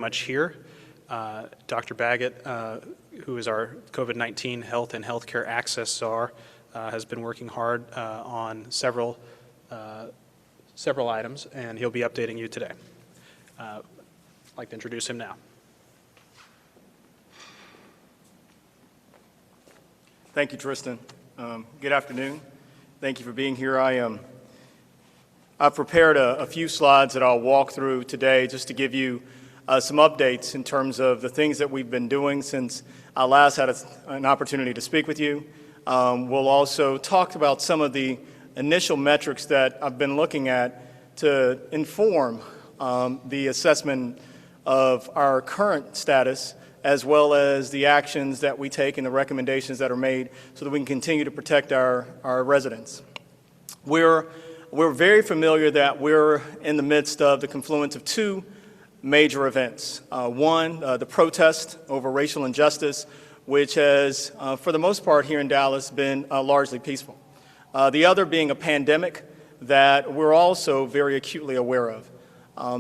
much here. Dr. Baggett, who is our COVID-19 Health and Healthcare Access Czar, has been working hard on several items, and he'll be updating you today. I'd like to introduce him now. Thank you, Tristan. Good afternoon. Thank you for being here. I've prepared a few slides that I'll walk through today just to give you some updates in terms of the things that we've been doing since I last had an opportunity to speak with you. We'll also talk about some of the initial metrics that I've been looking at to inform the assessment of our current status, as well as the actions that we take and the recommendations that are made so that we can continue to protect our residents. We're very familiar that we're in the midst of the confluence of two major events. One, the protest over racial injustice, which has, for the most part here in Dallas, been largely peaceful. The other being a pandemic that we're also very acutely aware of.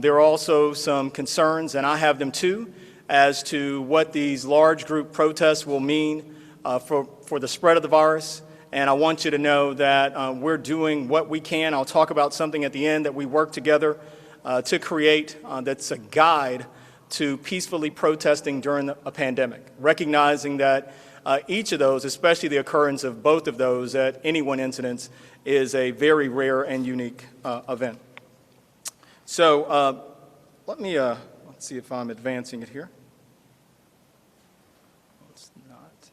There are also some concerns, and I have them too, as to what these large group protests will mean for the spread of the virus. And I want you to know that we're doing what we can. I'll talk about something at the end that we work together to create that's a guide to peacefully protesting during a pandemic, recognizing that each of those, especially the occurrence of both of those at any one incident, is a very rare and unique event. So let's see if I'm advancing it here. It's not.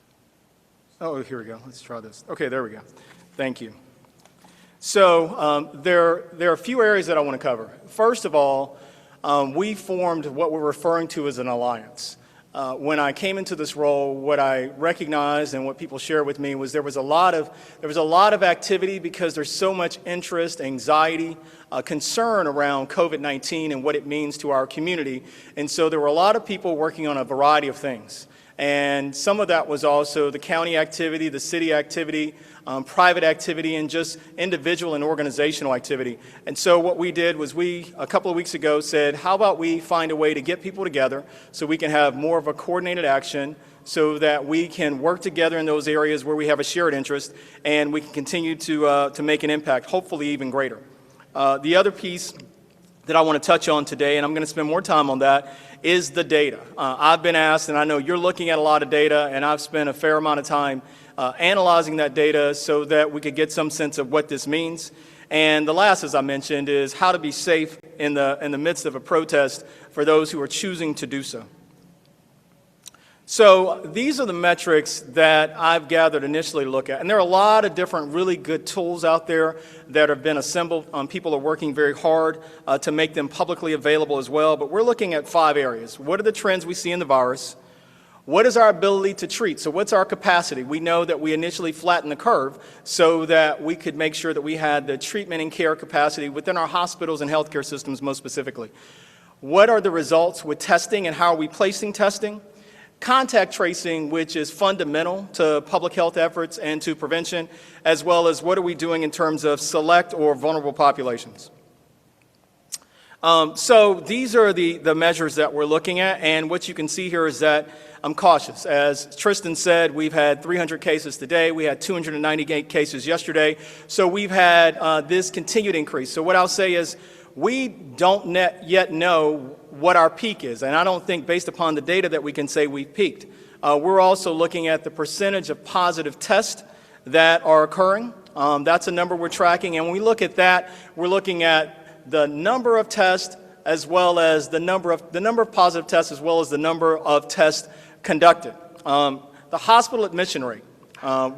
Oh, here we go. Let's try this. Okay, there we go. Thank you. So there are a few areas that I want to cover. First of all, we formed what we're referring to as an alliance. When I came into this role, what I recognized and what people shared with me was there was a lot of activity because there's so much interest, anxiety, concern around COVID-19 and what it means to our community. And so there were a lot of people working on a variety of things. And some of that was also the county activity, the city activity, private activity, and just individual and organizational activity. And so what we did was a couple of weeks ago, said, how about we find a way to get people together so we can have more of a coordinated action so that we can work together in those areas where we have a shared interest and we can continue to make an impact, hopefully even greater. The other piece that I want to touch on today, and I'm going to spend more time on that, is the data. I've been asked, and I know you're looking at a lot of data, and I've spent a fair amount of time analyzing that data so that we could get some sense of what this means. And the last, as I mentioned, is how to be safe in the midst of a protest for those who are choosing to do so. So these are the metrics that I've gathered initially to look at. And there are a lot of different really good tools out there that have been assembled. People are working very hard to make them publicly available as well. But we're looking at 5 areas. What are the trends we see in the virus? What is our ability to treat? So what's our capacity? We know that we initially flattened the curve so that we could make sure that we had the treatment and care capacity within our hospitals and healthcare systems most specifically. What are the results with testing and how are we placing testing? Contact tracing, which is fundamental to public health efforts and to prevention, as well as what are we doing in terms of select or vulnerable populations. So these are the measures that we're looking at, and what you can see here is that I'm cautious. As Tristan said, we've had 300 cases today. We had 298 cases yesterday. So we've had this continued increase. So what I'll say is we don't yet know what our peak is, and I don't think based upon the data that we can say we've peaked. We're also looking at the percentage of positive tests that are occurring. That's a number we're tracking, and when we look at that, we're looking at the number of tests as well as the number of positive tests as well as the number of tests conducted. The hospital admission rate,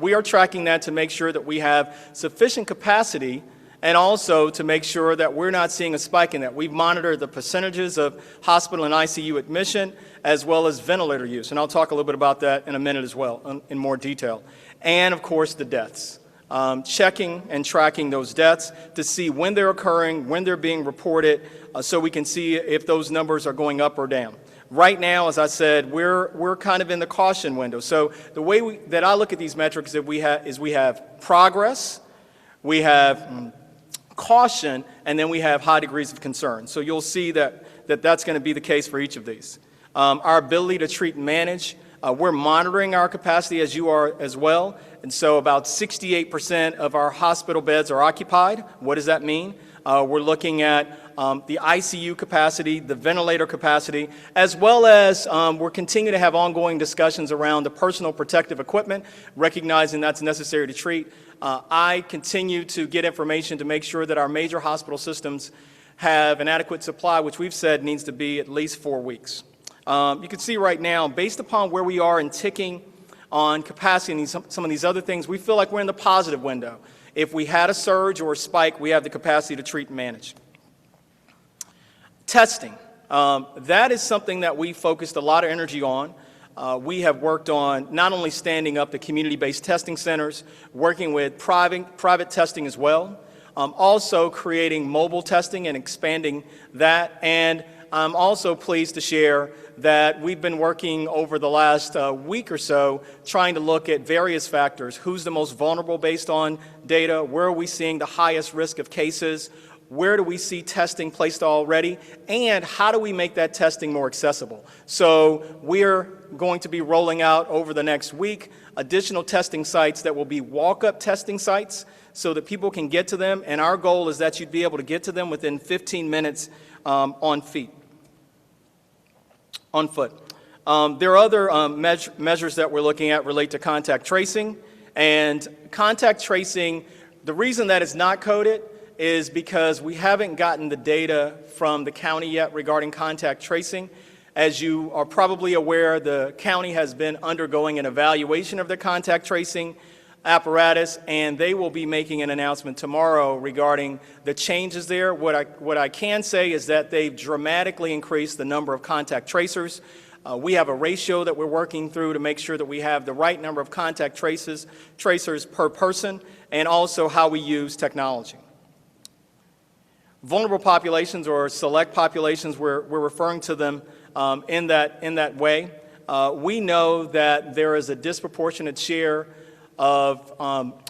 we are tracking that to make sure that we have sufficient capacity and also to make sure that we're not seeing a spike in that. We've monitored the percentages of hospital and ICU admission as well as ventilator use, and I'll talk a little bit about that in a minute as well in more detail. And of course the deaths. Checking and tracking those deaths to see when they're occurring, when they're being reported, so we can see if those numbers are going up or down. Right now, as I said, we're kind of in the caution window. So the way that I look at these metrics that we have progress, we have caution, and then we have high degrees of concern. So you'll see that that that's going to be the case for each of these. Our ability to treat and manage, we're monitoring our capacity as you are as well. And so about 68% of our hospital beds are occupied. What does that mean? We're looking at the ICU capacity, the ventilator capacity, as well as we're continuing to have ongoing discussions around the personal protective equipment, recognizing that's necessary to treat. I continue to get information to make sure that our major hospital systems have an adequate supply, which we've said needs to be at least 4 weeks. You can see right now, based upon where we are in ticking on capacity and some of these other things, we feel like we're in the positive window. If we had a surge or a spike, we have the capacity to treat and manage. Testing. That is something that we focused a lot of energy on. We have worked on not only standing up the community-based testing centers, working with private testing as well, also creating mobile testing and expanding that. And I'm also pleased to share that we've been working over the last week or so trying to look at various factors. Who's the most vulnerable based on data? Where are we seeing the highest risk of cases? Where do we see testing placed already? And how do we make that testing more accessible? So we're going to be rolling out over the next week additional testing sites that will be walk-up testing sites so that people can get to them. And our goal is that you'd be able to get to them within 15 minutes on foot. There are other measures that we're looking at relate to contact tracing. And contact tracing, the reason that it's not coded is because we haven't gotten the data from the county yet regarding contact tracing. As you are probably aware, the county has been undergoing an evaluation of their contact tracing apparatus, and they will be making an announcement tomorrow regarding the changes there. What I can say is that they've dramatically increased the number of contact tracers. We have a ratio that we're working through to make sure that we have the right number of contact tracers per person, and also how we use technology. Vulnerable populations or select populations, we're referring to them in that way. We know that there is a disproportionate share of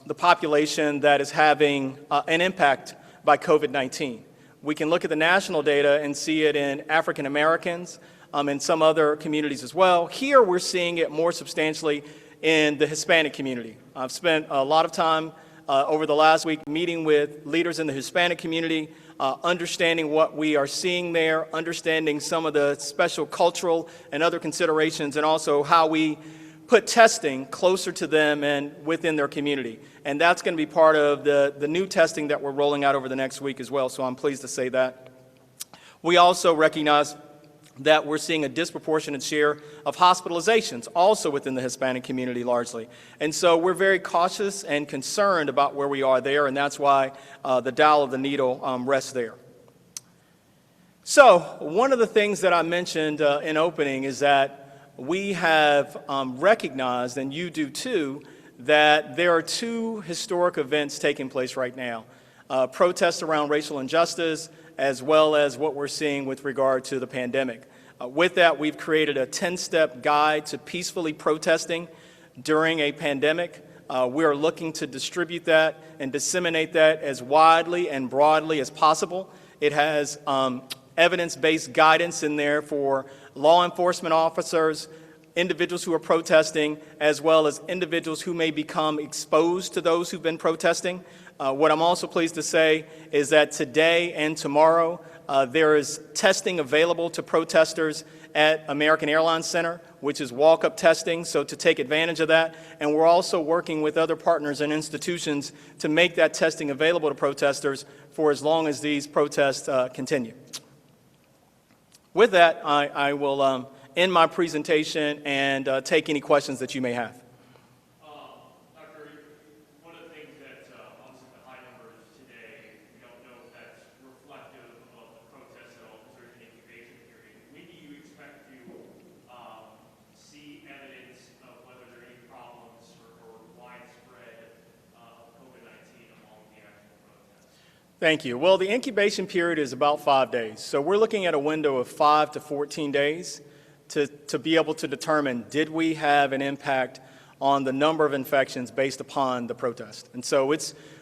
the population that is having an impact by COVID-19. We can look at the national data and see it in African Americans and some other communities as well. Here we're seeing it more substantially in the Hispanic community. I've spent a lot of time over the last week meeting with leaders in the Hispanic community, understanding what we are seeing there, understanding some of the special cultural and other considerations, and also how we put testing closer to them and within their community. And that's going to be part of the new testing that we're rolling out over the next week as well, so I'm pleased to say that. We also recognize that we're seeing a disproportionate share of hospitalizations also within the Hispanic community largely. And so we're very cautious and concerned about where we are there, and that's why the dial of the needle rests there. So one of the things that I mentioned in opening is that we have recognized, and you do too, that there are two historic events taking place right now. Protests around racial injustice, as well as what we're seeing with regard to the pandemic. With that, we've created a 10-step guide to peacefully protesting during a pandemic. We are looking to distribute that and disseminate that as widely and broadly as possible. It has evidence-based guidance in there for law enforcement officers, individuals who are protesting, as well as individuals who may become exposed to those who've been protesting. What I'm also pleased to say is that today and tomorrow, there is testing available to protesters at American Airlines Center, which is walk-up testing, so to take advantage of that. And we're also working with other partners and institutions to make that testing available to protesters for as long as these protests continue. With that, I will end my presentation and take any questions that you may have. Doctor, one of the things that obviously the high numbers today, we don't know if that's reflective of the protests at all because there's an incubation period. When do you expect to see evidence of whether there are any problems or widespread COVID-19 among the actual protests? Thank you. Well, the incubation period is about 5 days. So we're looking at a window of 5 to 14 days to be able to determine, did we have an impact on the number of infections based upon the protest. And so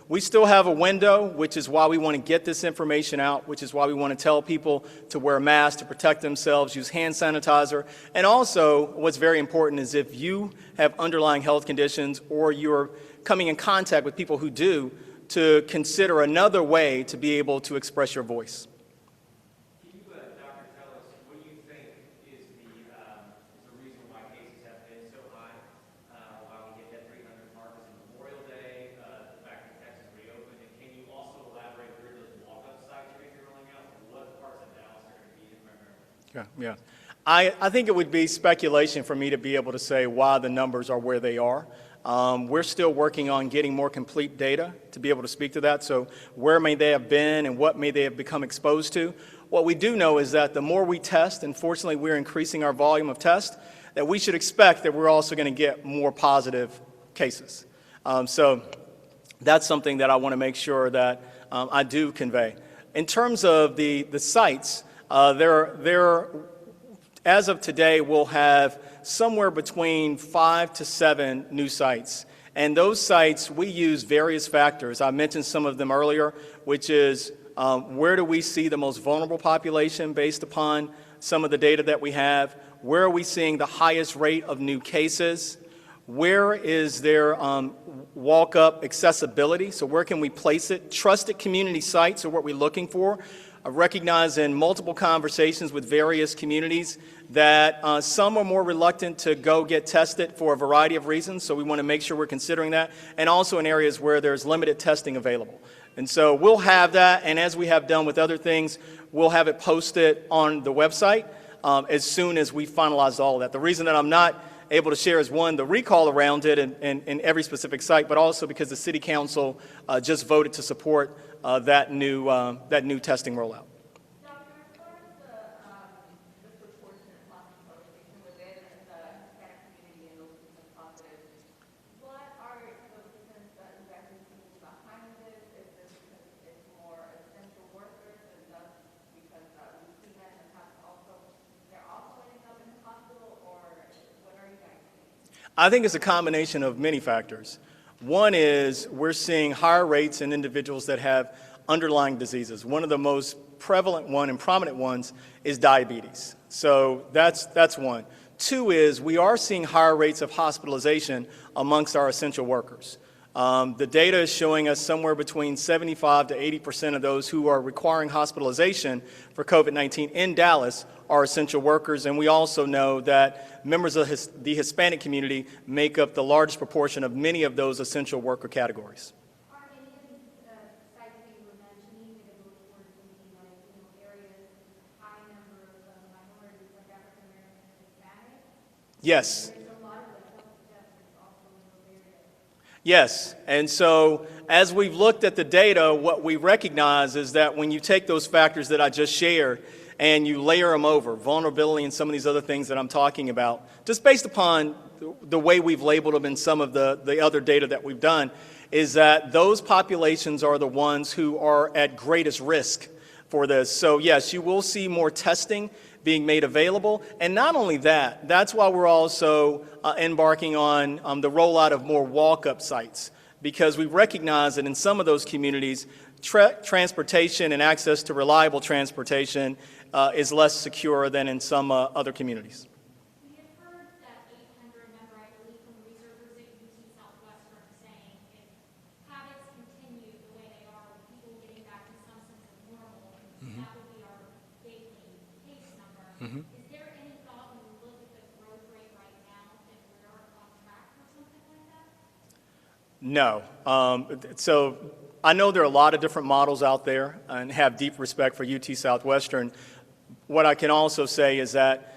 we still have a window, which is why we want to get this information out, which is why we want to tell people to wear masks, to protect themselves, use hand sanitizer. And also, what's very important is if you have underlying health conditions or you're coming in contact with people who do, to consider another way to be able to express your voice. Can you, Doctor, tell us what do you think is the reason why cases have been so high? Why we get that 300 mark is Memorial Day, the fact that Texas reopened, and can you also elaborate where those walk-up sites are going to be rolling out, and what parts of Dallas are going to be in primarily? Yeah. I think it would be speculation for me to be able to say why the numbers are where they are. We're still working on getting more complete data to be able to speak to that. So where may they have been and what may they have become exposed to? What we do know is that the more we test, and fortunately we're increasing our volume of tests, that we should expect that we're also going to get more positive cases. So that's something that I want to make sure that I do convey. In terms of the sites, as of today, we'll have somewhere between 5 to 7 new sites. And those sites, we use various factors. I mentioned some of them earlier, which is where do we see the most vulnerable population based upon some of the data that we have? Where are we seeing the highest rate of new cases? Where is there walk-up accessibility? So where can we place it? Trusted community sites are what we're looking for. I recognize in multiple conversations with various communities that some are more reluctant to go get tested for a variety of reasons, so we want to make sure we're considering that, and also in areas where there's limited testing available. And so we'll have that, and as we have done with other things, we'll have it posted on the website as soon as we finalize all of that. The reason that I'm not able to share is, one, the recall around it in every specific site, but also because the City Council just voted to support that new testing rollout. Doctor, as far as the proportionate hospitalization within the Hispanic community and those who are positive, what are the reasons that you guys are thinking behind this? Is this because it's more essential workers, and thus because we've seen that in the past also, they're also ending up in the hospital, or what are you guys thinking? I think it's a combination of many factors. One is we're seeing higher rates in individuals that have underlying diseases. One of the most prevalent and prominent ones is diabetes. So that's one. Two is we are seeing higher rates of hospitalization amongst our essential workers. The data is showing us somewhere between 75 to 80% of those who are requiring hospitalization for COVID-19 in Dallas are essential workers, and we also know that members of the Hispanic community make up the largest proportion of many of those essential worker categories. Are any of these sites that you were mentioning going to go towards maybe areas with a high number of minorities like African Americans and Hispanic? Yes. There's a lot of health deficits also in those areas. Yes, and so as we've looked at the data, what we recognize is that when you take those factors that I just shared and you layer them over, vulnerability and some of these other things that I'm talking about, just based upon the way we've labeled them in some of the other data that we've done, is that those populations are the ones who are at greatest risk for this. So yes, you will see more testing being made available. And not only that, that's why we're also embarking on the rollout of more walk-up sites, because we recognize that in some of those communities, transportation and access to reliable transportation is less secure than in some other communities. We have heard that 800 number, I believe, from researchers at UT Southwestern saying if habits continue the way they are, with people getting back to some sense of normal, that would be our daily case number. Is there any thought when we look at the growth rate right now that we're on track for something like that? No. So I know there are a lot of different models out there and have deep respect for UT Southwestern. What I can also say is that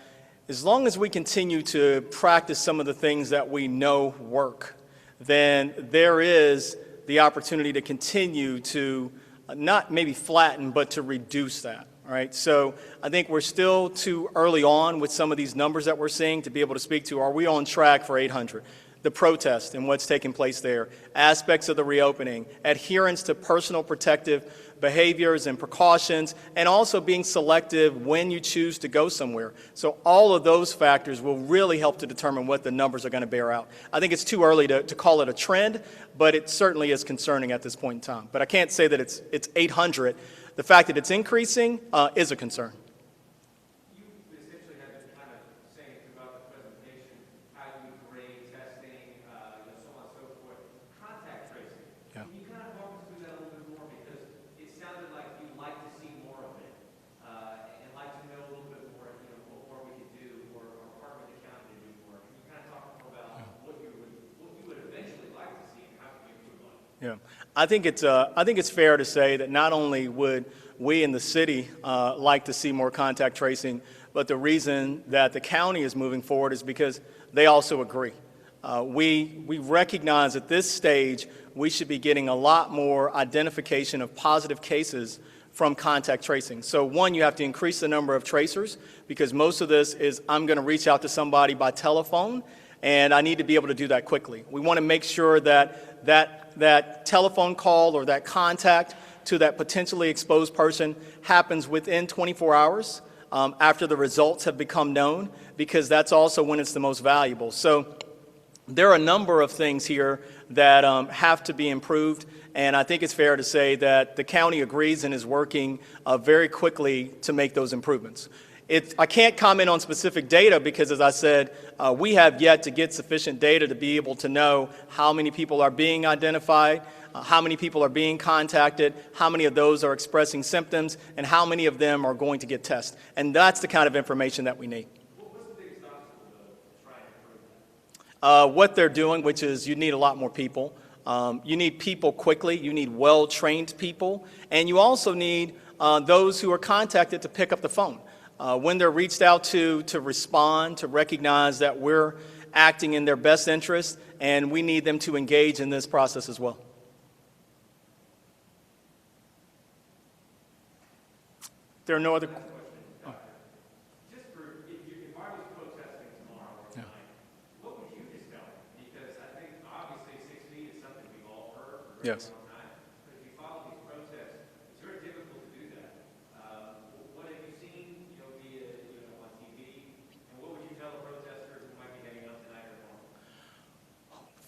as long as we continue to practice some of the things that we know work, then there is the opportunity to continue to not maybe flatten, but to reduce that. Right? So I think we're still too early on with some of these numbers that we're seeing to be able to speak to, are we on track for 800? the protest and what's taking place there, aspects of the reopening, adherence to personal protective behaviors and precautions, and also being selective when you choose to go somewhere. So all of those factors will really help to determine what the numbers are going to bear out. I think it's too early to call it a trend, but it certainly is concerning at this point in time. But I can't say that it's 800. The fact that it's increasing is a concern. You essentially have been kind of saying throughout the presentation how you grade testing, so on and so forth. Contact tracing. Yeah. Can you kind of walk us through that a little bit more? Because it sounded like you'd like to see more of it, and like to know a little bit more, what more we could do, or our partner with the county to do more. Can you kind of talk more about what you would eventually like to see, and how can we improve on it? Yeah, I think it's fair to say that not only would we in the city like to see more contact tracing, but the reason that the county is moving forward is because they also agree. We recognize at this stage we should be getting a lot more identification of positive cases from contact tracing. So one, you have to increase the number of tracers, because most of this is I'm going to reach out to somebody by telephone, and I need to be able to do that quickly. We want to make sure that that telephone call or that contact to that potentially exposed person happens within 24 hours after the results have become known, because that's also when it's the most valuable. So there are a number of things here that have to be improved, and I think it's fair to say that the county agrees and is working very quickly to make those improvements. I can't comment on specific data because, as I said, we have yet to get sufficient data to be able to know how many people are being identified, how many people are being contacted, how many of those are expressing symptoms, and how many of them are going to get tested. And that's the kind of information that we need. What's the biggest obstacle to try and improve that? What they're doing, which is you need a lot more people. You need people quickly. You need well-trained people. And you also need those who are contacted to pick up the phone. When they're reached out to respond, to recognize that we're acting in their best interest, and we need them to engage in this process as well. There are no other. Just for, if I was protesting tomorrow or tonight, what would you just tell me? Because I think obviously 6 feet is something we've all heard for a very Yes. long time. But if you follow these protests, it's very difficult to do that. What have you seen, via, on TV? And what would you tell the protesters who might be heading up tonight or tomorrow?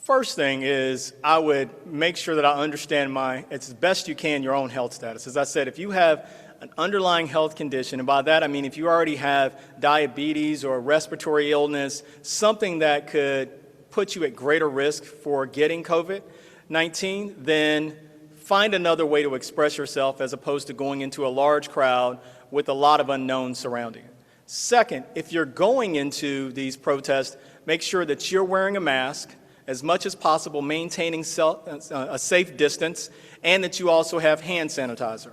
First thing is I would make sure that I understand as best you can, your own health status. As I said, if you have an underlying health condition, and by that I mean if you already have diabetes or respiratory illness, something that could put you at greater risk for getting COVID-19, then find another way to express yourself as opposed to going into a large crowd with a lot of unknowns surrounding it. Second, if you're going into these protests, make sure that you're wearing a mask, as much as possible maintaining a safe distance, and that you also have hand sanitizer.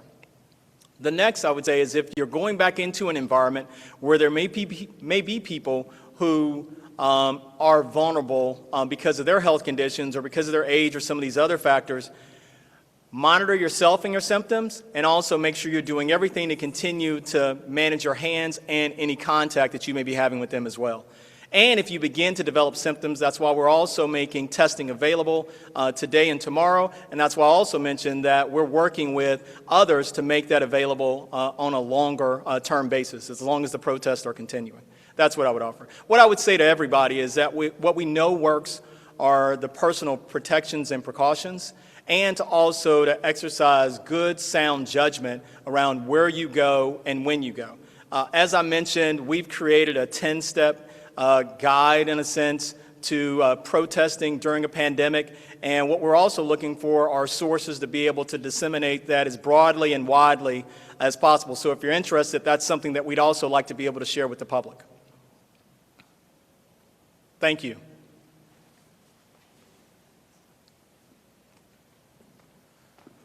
The next, I would say, is if you're going back into an environment where there may be people who are vulnerable because of their health conditions or because of their age or some of these other factors, monitor yourself and your symptoms, and also make sure you're doing everything to continue to manage your hands and any contact that you may be having with them as well. And if you begin to develop symptoms, that's why we're also making testing available today and tomorrow. And that's why I also mentioned that we're working with others to make that available on a longer term basis, as long as the protests are continuing. That's what I would offer. What I would say to everybody is that what we know works are the personal protections and precautions, and to also to exercise good, sound judgment around where you go and when you go. As I mentioned, we've created a 10-step guide, in a sense, to protesting during a pandemic. And what we're also looking for are sources to be able to disseminate that as broadly and widely as possible. So if you're interested, that's something that we'd also like to be able to share with the public. Thank you.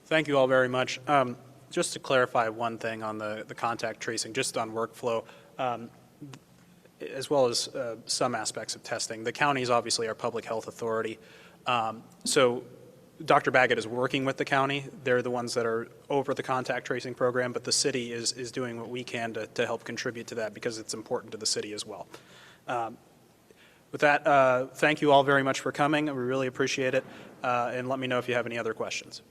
Thank you all very much. Just to clarify one thing on the contact tracing, just on workflow, as well as some aspects of testing. The county is obviously our public health authority. So Dr. Baggett is working with the county. They're the ones that are over the contact tracing program, but the city is doing what we can to help contribute to that because it's important to the city as well. With that, thank you all very much for coming. We really appreciate it. And let me know if you have any other questions.